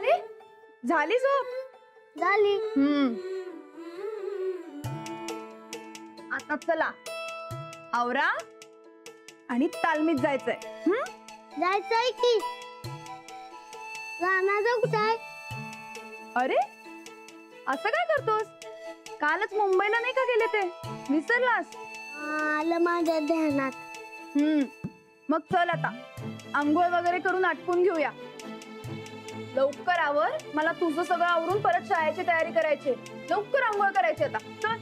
अरे झाली झोप झाली. आता चला आवरा आणि तालमीत जायचंय. जायचंय की. रानाचं कुठं आहे? अरे असं काय करतोस? कालच मुंबईला नाही का गेले ते, विसरलास? आलं माझ्या ध्यानात. मग चल आता आंघोळ वगैरे करून आटपून घेऊया. लवकर आवर, मला तुझं सगळं आवरून परत शाळेची तयारी करायची. लवकर आंघोळ करायची आता. चल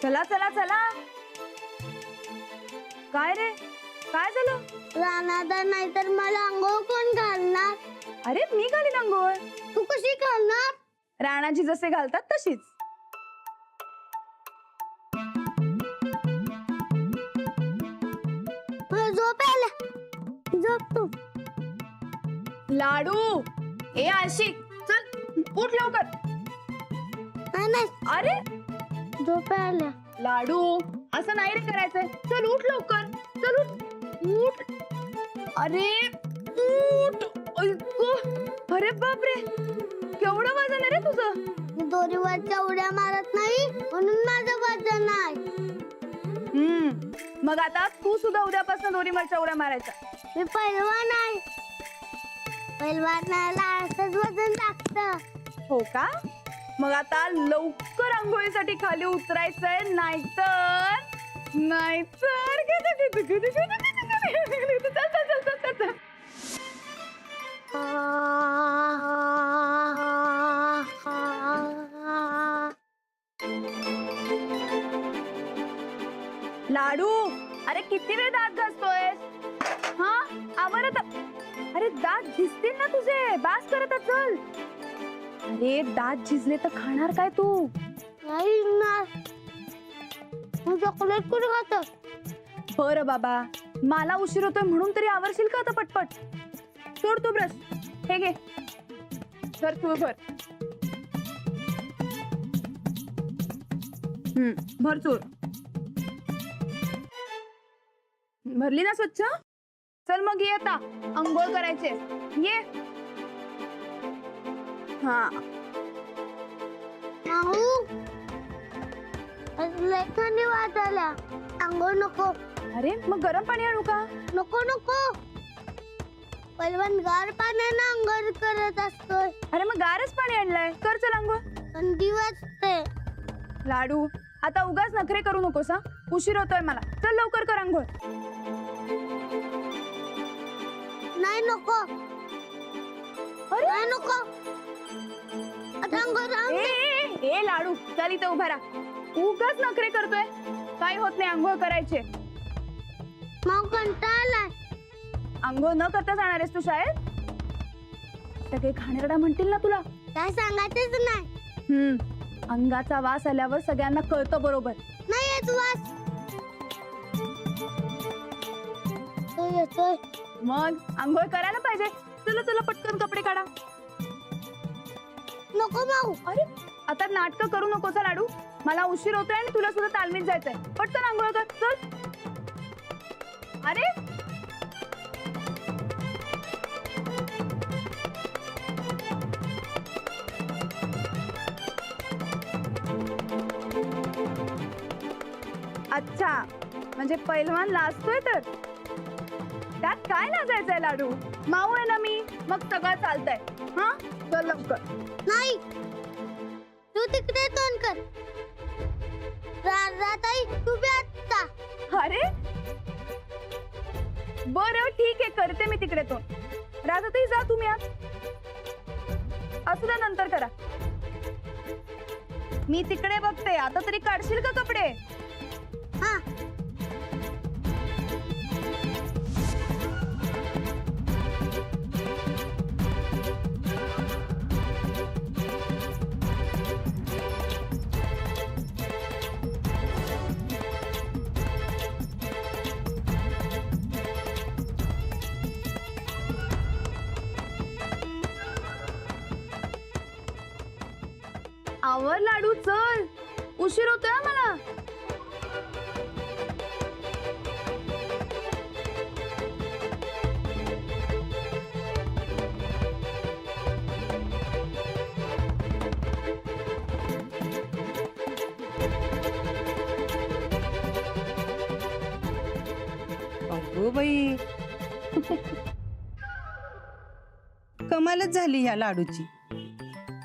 चला चला चला. काय रे काय झालं? रानात नाही तर मला अंघोळ कोण घालणार? अरे मी घालीन आंघोळ. तू कशी घालणार? राणाजी जसे घालतात तशीच. मला झोप आला. झोप तू. लाडू ए आशिक चल उठ लवकर. नाही अरे झोप आला. लाडू असं नाही रे करायचंय. चल उठ लवकर. चल उठ उठ. अरे उठ. ऐकू. अरे बापरे केवढं वजन आहे रे तुझं. मी दोरीवरच्या उड्या मारत नाही म्हणून माझं वजन नाही. मग आता तू सुद्धा उद्यापासून दोरीवरच्या उड्या मारायच्या. मी पैलवान आहे. पैलवानाला असंच वजन लागतं. हो का? मग आता लवकर आंघोळीसाठी खाली उतरायचंय, नाहीतर लाडू अरे किती वेळ दात घासतोयस? हा आवर आता. अरे दात झिजतील ना तुझे. बास करत चल. अरे दात झिजले तर खाणार काय तू? नाही ना. मी चॉकलेट कुठे खातो? बरं बाबा मला उशीर होतोय म्हणून तरी आवरशील का आता पटपट. सोड तू ब्रश. हे घे तर तू भर. भर चूर. भरली ना स्वच्छ? चल मग ये आता अंघोळ करायचे. ये. हा माहू लय थंडी वाजायला. अंघोळ नको. अरे मग गरम पाणी आणू का? नको नको. पैलवान गार पाण्यानं अंघोळ करत असतोय. अरे मग गारच पाणी आणलंय. कर चल अंघोळ. थंडी वाजते. लाडू आता उगाच नखरे करू नकोस. हा उशीर होतोय मला. चल लवकर कर अंघोळ. नाही नको. अरे नाही नको. आता अंघोळ राहून दे. ए लाडू चल इथे उभा राहा. उगाच नखरे करतोय. काही होत नाही अंघोळ करायचे. मग कंटाळा आलाय. अंघोळ न करता जाणार आहेस तू शाळेत? सगळे घाणेरडा म्हणतील ना तुला. काय सांगायचंच नाही. अंगाचा वास आल्यावर सगळ्यांना कळतं बरोबर. नाही येत वास. येतोय. मग आंघोळ करायला पाहिजे. चला चला पटकन कपडे काढा. नको माऊ. अरे आता नाटक करू नकोस लाडू. मला उशीर होतोय आणि तुला सुद्धा तालमीत जायचंय. पटकन आंघोळ कर. चल. अरे अच्छा म्हणजे पैलवान लाजतोय तर त्यात काय लाजायचंय लाडू. माऊ आहे ना मी. मग सगळं चालतंय. हा चल लवकर. नाही तू तिकडे तोंड कर. राधाताई तू बी आता. अरे बरं ठीक आहे करते मी तिकडे तो. राधाताई जा तुम्ही आज. असू द्या नंतर करा. मी तिकडे बघते. आता तरी काढशील का कपडे? हा आवर लाडू चल. उशीर होतोय मला. अगो बाई, कमालच झाली ह्या लाडूची.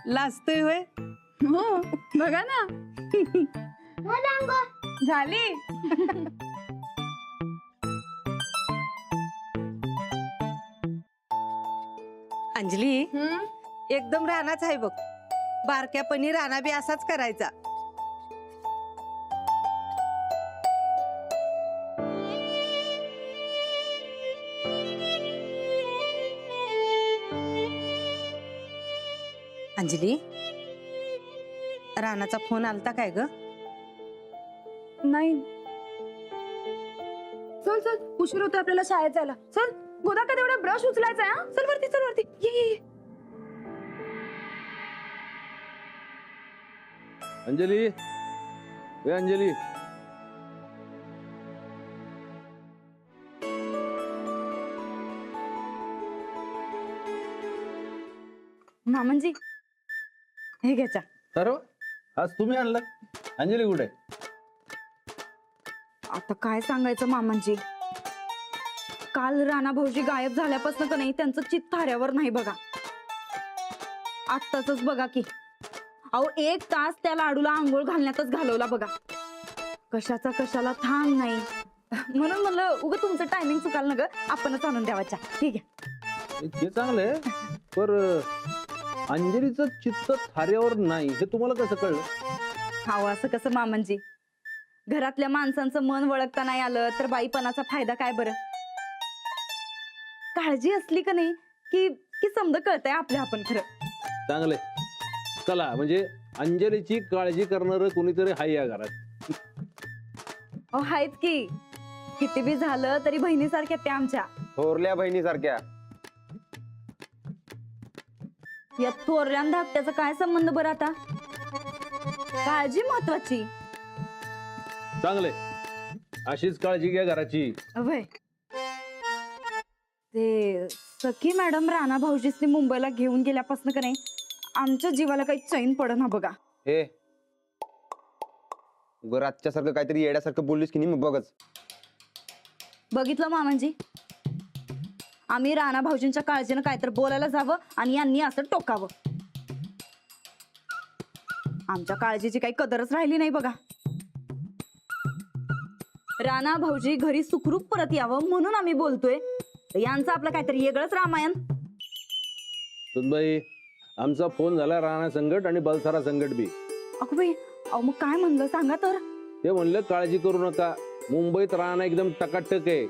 लाजतोय होय. हो बघा ना. झालं अंघोळ? झाली. अंजली, एकदम रानाच आहे बघ. बारक्यापणी राणा बी असाच करायचा. अंजली, रानाचा फोन आलता काय ग? नाही. चल चल, उशीर होतो आपल्याला शाळेत जायला. चल गोदा का तेवढा ब्रश उचलायचा आहे. हा चल वरती, चल वरती. ये. अंजली, ए अंजली, मामनजी हे घ्यायचा. तर आज तुम्ही आणलं. अंजली कुठे? आता काय सांगायचं मामांजी, काल राणा भाऊजी गायब झाल्यापासून का नाही त्यांचं चित्त थाऱ्यावर नाही बघा. आत्ताच बघा की, अहो 1 तास त्या लाडूला आंघोळ घालण्यातच घालवला बघा. कशाचा कशाला थांब नाही. म्हणून म्हणलं उगा तुमचं टायमिंग चुकाल ना ग, आपणच आणून द्यावाच्या. ठीक आहे. ते चांगलंय, पर अंजलीचं चित्त थाऱ्यावर नाही हे तुम्हाला कसं कळलं? हाव असं कसं मामांजी, घरातल्या माणसांचं मन वळखता नाही आलं तर बाईपणाचा फायदा काय बरं. काळजी असली का नाही की की समज कळतंय आपल्या आपण खरं. चांगलंय. चला, म्हणजे अंजलीची काळजी करणार कोणीतरी हाय या घरात. अहो आहेत की, किती बी झालं तरी बहिणीसारख्या त्या आमच्या. थोरल्या बहिणीसारख्या. या थोरल्या आणि धाकट्याचा काय संबंध बरं आता. काळजी महत्वाची. चांगलंय, अशीच काळजी घ्या घराची. अभय, ते सखी मॅडम राणा भाऊजीसनी मुंबईला घेऊन गेल्यापासून का नाही आमच्या जीवाला काही चैन पडना बघा. हे रातच्या सारखं काहीतरी येड्यासारखं बोललीस की नाही, मग बघच. बघितलं मामांजी, आम्ही राणा भाऊजींच्या काळजीनं काहीतरी बोलायला जावं आणि यांनी असं टोकावं. आमच्या काळजीची काही कदरच राहिली नाही बघा. राणा भाऊजी घरी सुखरूप परत यावं म्हणून आम्ही बोलतोय. यांचं आपलं काहीतरी वेगळंच रामायण. सुनबाई, आमचा फोन झाला राणा संकट आणि बलसारा संकट बी. अगो बाई, अहो मग काय म्हणलं सांगा तर. ते म्हणलं काळजी करू नका, मुंबईत राहणं एकदम टकाटक आहे.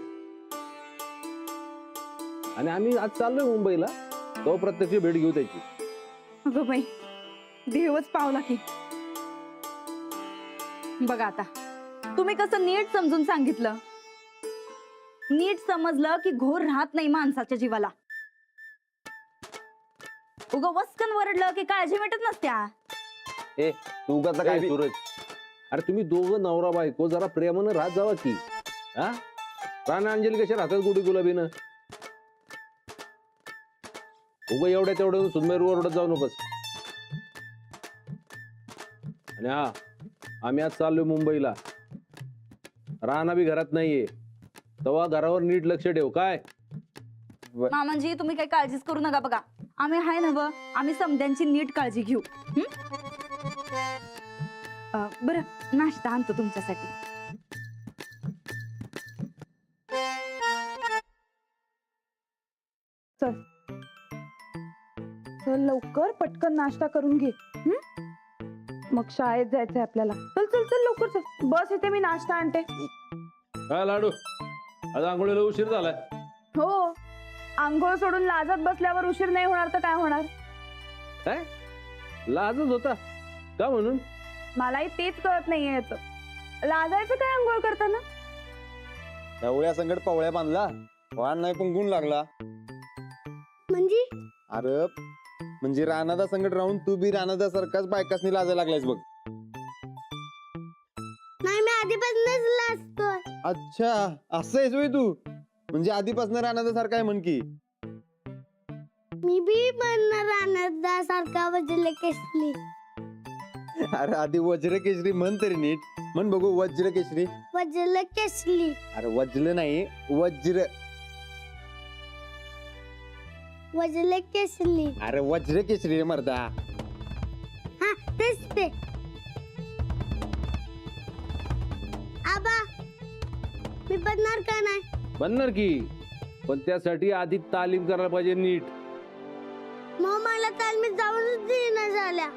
आणि आम्ही आज चाललोय मुंबईला, तो प्रत्यक्ष भेट घेऊ त्याची. अगं बाई, देवच पावला की. बघा आता, तुम्ही कसं नीट समजून सांगितलं. नीट समजलं की घोर राहत नाही माणसाच्या जीवाला. उगा वस्कन वरडलं की काळजी मिटत नसत्या. ए तू उगाच काय ए, सूरज, अरे तुम्ही दोघं नवरा बायको जरा प्रेमानं राहत जावा की. हा, राणा अंजली कशा राहतात गुढी गुलाबीनं. उगा एवढ्या तेवढ्या सुनमेर ओरडत जाऊ नकोस. आणि हा, आम्ही आज चाललोय मुंबईला. राणा बी घरात नाहीये, तेव्हा घरावर नीट लक्ष ठेव. काय मामांजी, तुम्ही काही काळजीच करू नका बघा. आम्ही हाय ना, आम्ही समद्यांची नीट काळजी घेऊ. बरं, नाश्ता आणतो तुमच्यासाठी. चल चल लवकर पटकन नाश्ता करून घे. मग शाळेत जायचंय आपल्याला. चल चल चल लवकर चल. बस येते, मी नाश्ता आणते. काय लाडू, आज आंघोळीला उशीर झालाय. हो, आंघोळ सोडून लाजत बसल्यावर उशीर नाही होणार तर काय होणार. काय लाजच होता का म्हणून? मलाही तेच कळत नाहीये याचं. लाजायचं काय आंघोळ करताना. एवढ्या संकट पवळ्या बांधला, वाण नाही पण गुण लागला. म्हणजे अरे म्हणजे रानादा संकट राहून तू बी रानादा सारखाच बायकासनी लाजायला लागलायस बघ. नाही, मी आधीपासूनच लाजतोय. अच्छा, असं आहेस होय तू. म्हणजे आधीपासून रानादा सारखा आहे म्हण की. मी बी बनणार राहणार सारखा वजले केसली. अरे आधी वज्र केशरी म्हण तरी नीट म्हण बघू. वज्र केशरी. वजल केसली. अरे वज्र नाही वज्र. वजल केसली. अरे वज्र केसरी रे मर्दा. हा तेच ते. आबा मी बनणार का नाही? बनणार की, पण त्यासाठी आधी तालीम करायला पाहिजे नीट. मग मला तालमीत जाऊनच देईना झाल्या.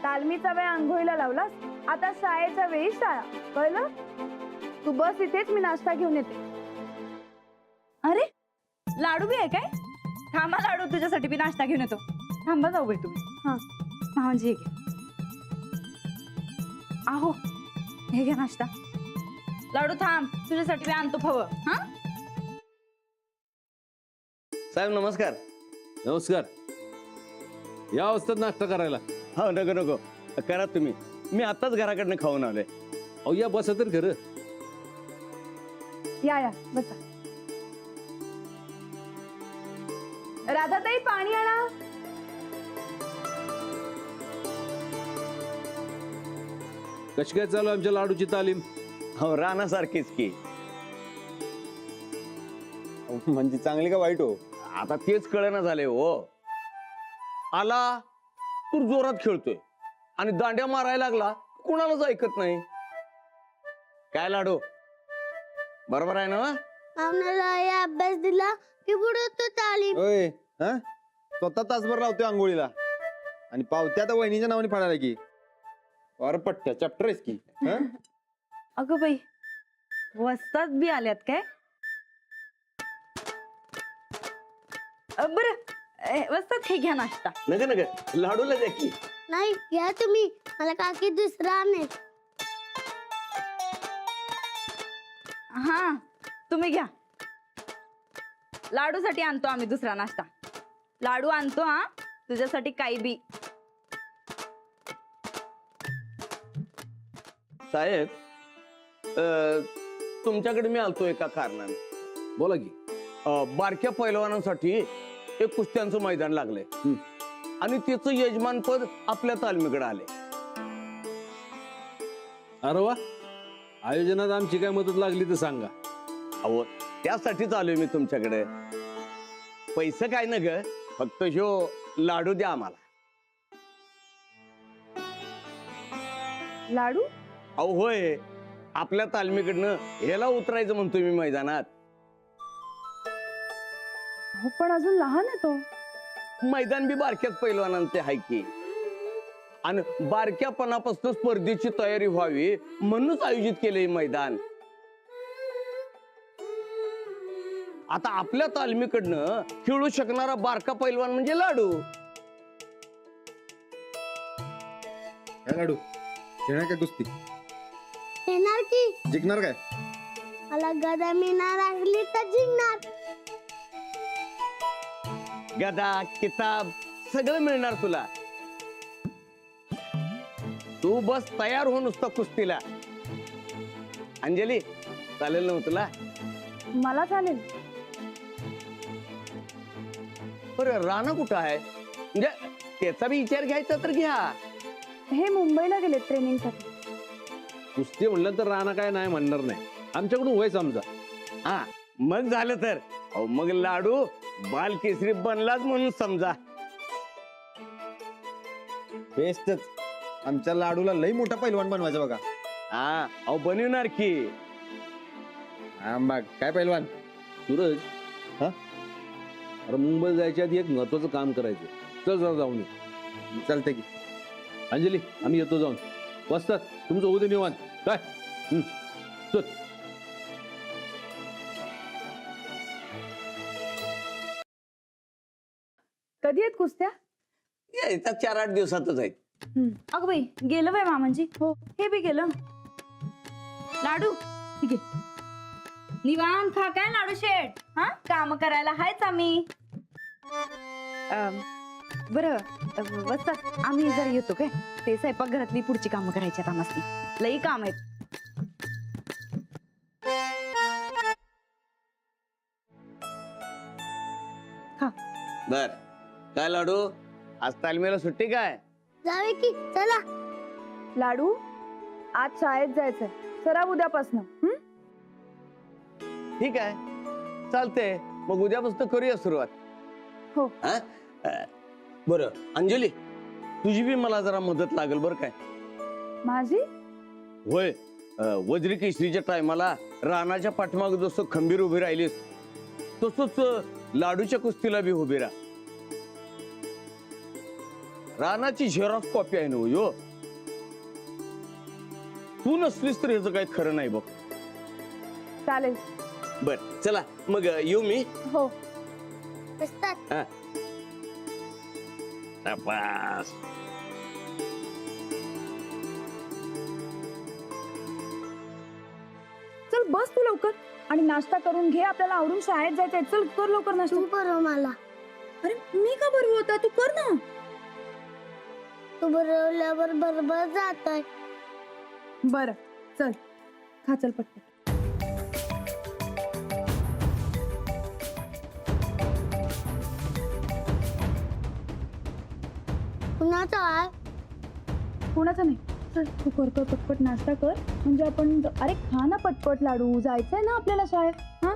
तालमीचा वेळ आंघोळीला लावलास, आता शाळेच्या वेळी शाळा, कळलं? तू बस इथेच, मी नाश्ता घेऊन येते. अरे लाडू बी आहे काय? थांबा लाडू, तुझ्यासाठी बी नाश्ता घेऊन येतो. थांबा जाऊ तुम्ही. हा म्हणजे हे घे. आहो हे घ्या नाश्ता. लाडू थांब, तुझ्यासाठी मी आणतो फवं. हा साहेब नमस्कार. नमस्कार. या अवस्थेत नाश्ता करायला? हो नको नको करा तुम्ही, मी आताच घराकडनं खाऊन आलोय. अहो या बसा तर खरं. या बसा. राधाताई पाणी आणा. कशी काय चालू आहे आमच्या लाडूची तालीम? हो रानासारखीच की. म्हणजे चांगली का वाईट हो? आता तेच कळेना झाले हो. आला तू जोरात खेळतोय आणि दांड्या मारायला लागला, कुणालाच ऐकत नाही. काय लाडू बरोबर आहे ना? आम्हाला या अभ्यास दिला की बुडवतो तालीम. होय हा, स्वतः तासभर लावतोय आंघोळीला आणि पावत्या तर वहिनीच्या नावाने फाडायला की. अरे पट्ट्या चॅप्टर आहेस की. हं? अगं बाई, वस्तात बी आल्यात काय? बरं वस्तात हे घ्या नाश्ता. नका नका लाडूला द्या की. नाही घ्या तुम्ही, मला काकी दुसरा आणेल. हा तुम्ही घ्या. लाडूसाठी आणतो आम्ही दुसरा नाश्ता. लाडू आणतो हा, तुझ्यासाठी काही बी. साहेब तुमच्याकडे मी आलतो एका कारणाने. बोला की. बारक्या पैलवानांसाठी एक कुस्त्यांचं मैदान लागलंय आणि त्याचं यजमानपद आपल्या तालमीकडे आले. अरे वा, आयोजनात आमची काय मदत लागली तर सांगा. अहो त्यासाठीच आलोय मी तुमच्याकडे. पैसे काय न ग, फक्त ह्यो लाडू द्या आम्हाला. लाडू? अहो होय, आपल्या तालमीकडनं ह्याला उतरायचं म्हणतोय मी मैदानात. हो पण अजून लहान आहे तो. मैदान बी बारक्याच पैलवानांचे आहे की, आणि बारक्यापणापासून स्पर्धेची तयारी व्हावी म्हणूनच आयोजित केले मैदान. आता आपल्या तालमीकडनं खेळू शकणारा बारका पैलवान म्हणजे लाडू. काय लाडू खेळणार काय कुस्ती? येणार की. जिंकणार काय? मला गदा मिळणार असली तर जिंकणार. गदा किताब सगळं मिळणार तुला. तू बस तयार हो नुसतं कुस्तीला. अंजली चालेल ना तुला? मला चालेल. बरं राणा कुठं आहे? म्हणजे त्याचा बी विचार घ्यायचा तर घ्या. हे मुंबईला गेले ट्रेनिंगसाठी. कुस्ती म्हणलं तर राणा काय नाही म्हणणार नाही, आमच्याकडून होय समजा. हा मग झालं तर. अहो मग लाडू बाल केसरी बनलाच म्हणून समजा. बेस्टच. आमच्या लाडूला लई मोठा पैलवान बनवायचा बघा. हा अहो बनवणार की. बघ काय पैलवान. सूरज, हा? अरे मुंबई जायच्या आधी एक महत्वाचं काम करायचं. चल जरा जाऊन ये. चालतंय की. अंजली आम्ही येतो जाऊन. वस्तात तुमचं उद्या निवांत काय? चल. कधी आहेत कुस्त्या? येतात 4-8 दिवसातच आहेत. अगं बाई, गेलं बाई मामांजी. हो हे बी गेलं. लाडू ठीक आहे. निवांत खा काय लाडू शेठ. हा काम करायला हायच आम्ही. बरं वस्तात आम्ही जरा येतो काय? ते स्वयंपाक घरातली पुढची कामं करायची आहेत आम्हाला. लई काम आहेत. बर काय लाडू, आज तालमीला सुट्टी काय? जावे की चला. लाडू आज शाळेत जायचंय. सराव उद्यापासनं. ठीक आहे, चालते. मग उद्यापासून करूया सुरुवात. हो. हा? बरं अंजली, तुझी बी मला जरा मदत लागेल बरं काय. माझी? होय, वज्री केसरीच्या टायमाला रानाच्या पाठीमाग जसं खंबीर उभी राहिलीस तसंच लाडूच्या कुस्तीला बी उभी राहा. रानाची झेरॉक्स कॉपी आहे ना यो. तू नसलीस तर ह्याचं काही खरं नाही बघ. चालेल. बर चला मग येऊ मी. हो. असतात. हा. शाबास. चल बस तू लवकर आणि नाश्ता करून घे. आपल्याला आवरून शाळेत जायचंय. चल कर लवकर नाश्ता. तू बरं मला. अरे मी का बरोबर होता? तू कर ना. तू बरोबरल्यावर बरोबर जातोय. बरं चल खा, चल पटकन. कुणाचा आहे? कुणाचं नाही. चल तू कर पटपट नाश्ता कर. म्हणजे आपण अरे खा ना पटपट. लाडू जायचंय ना आपल्याला शाळेत. हा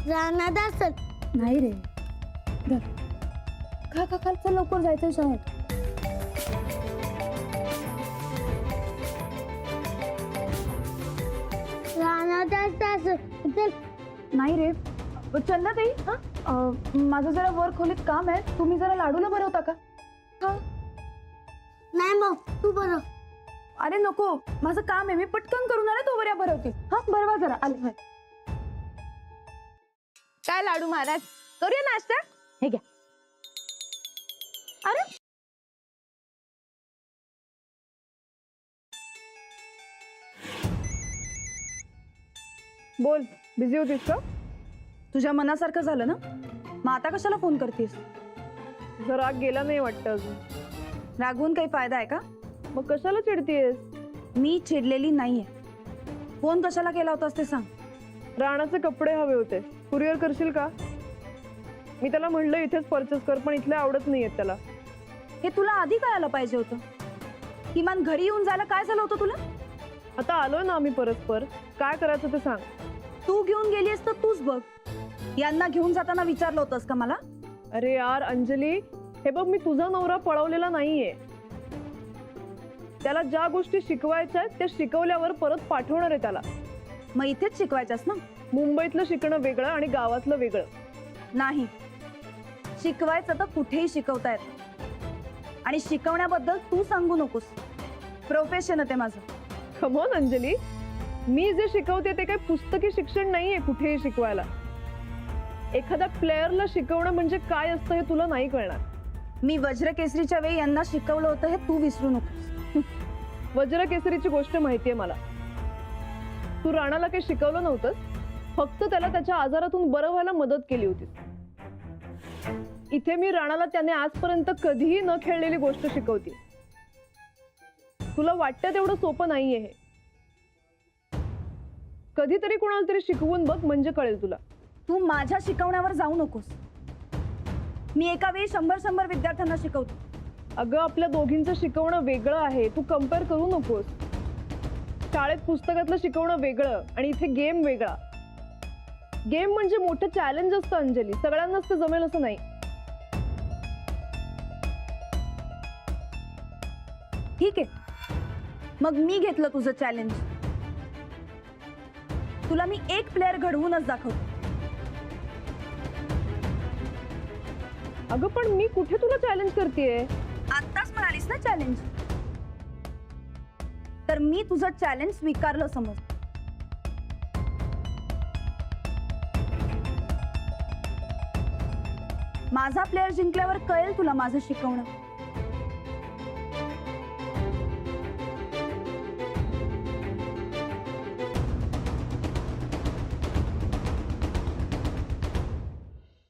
रानात असेल. नाही रे. धर. खा खा खा. चल लवकर जायचंय शाळेत. रानात असेल. चल. नाही रे. चंदा ताई, माझं जरा वर खोलीत काम आहे. तुम्ही जरा लाडूला भरवता का? हा. नाही मग तू बरं. अरे नको, माझं काम आहे. मी पटकन करून आले, तो बऱ्या भरवते. हा भरवा जरा. आले होय. काय लाडू महाराज, करूया नाश्ता? हे घ्या. अरे बोल, बिझी होतीस का? तुझ्या मनासारखं झालं ना? मग आता कशाला फोन करतेस? तुझा राग गेला नाही वाटतं अजून. रागवून काही फायदा आहे का? मग कशाला चिडतीयस? मी चिडलेली नाहीये. फोन कशाला केला होतास ते सांग. राणाचे कपडे हवे होते, कुरिअर करशील का? मी त्याला म्हणलं इथेच परचेस कर, पण इथले आवडत नाहीयेत त्याला. हे तुला आधी कळायला पाहिजे होतं. किमान घरी येऊन जायला काय झालं होतं तुला? आता आलोय ना आम्ही परस्पर, काय करायचं ते सांग. तू घेऊन गेलीस तर तूच बघ. यांना घेऊन जाताना विचारलं होतंस का मला? अरे यार अंजली, हे बघ मी तुझा नवरा पळवलेला नाहीये. त्याला ज्या गोष्टी शिकवायच्या आहेत त्या शिकवल्यावर परत पाठवणार आहे त्याला. मग इथेच शिकवायच्यास ना? मुंबईतलं शिकणं वेगळं आणि गावातलं वेगळं. नाही, शिकवायचं तर कुठेही शिकवता येतं. आणि शिकवण्याबद्दल तू सांगू नकोस. प्रोफेशन आहे ते माझं. कम ऑन अंजली, मी जे शिकवते ते काही पुस्तकी शिक्षण नाहीये कुठेही शिकवायला. एखाद्या प्लेयरला शिकवणं म्हणजे काय असतं हे तुला नाही कळणार. मी वज्रकेसरीच्या वेळी यांना शिकवलं होतं हे तू विसरू नकोस. वज्रकेसरीची गोष्ट माहितीये मला. तू राणाला काही शिकवलं नव्हतं, फक्त त्याला त्याच्या आजारातून बरं व्हायला मदत केली होती. इथे मी राणाला त्याने आजपर्यंत कधीही न खेळलेली गोष्ट शिकवते. तुला वाटतं तेवढं सोपं नाहीये हे. कधीतरी कोणाला तरी शिकवून बघ, म्हणजे कळेल तुला. तू माझ्या शिकवण्यावर जाऊ नकोस. मी एका वेळी 100 विद्यार्थ्यांना शिकवतो. अगं आपल्या दोघींचं शिकवणं वेगळं आहे, तू कम्पेअर करू नकोस. शाळेत पुस्तकातलं शिकवणं वेगळं आणि इथे गेम वेगळा. गेम म्हणजे मोठं चॅलेंज असतं अंजली, सगळ्यांनाच ते जमेल असं नाही. ठीक आहे, मग मी घेतलं तुझं चॅलेंज. तुला मी एक प्लेअर घडवूनच दाखवतो. अगं पण मी कुठे तुला चॅलेंज करतेय? आत्ताच म्हणालीस ना चॅलेंज, तर मी तुझं चॅलेंज स्वीकारलं समज. माझा प्लेअर जिंकल्यावर कळेल तुला माझं शिकवणं.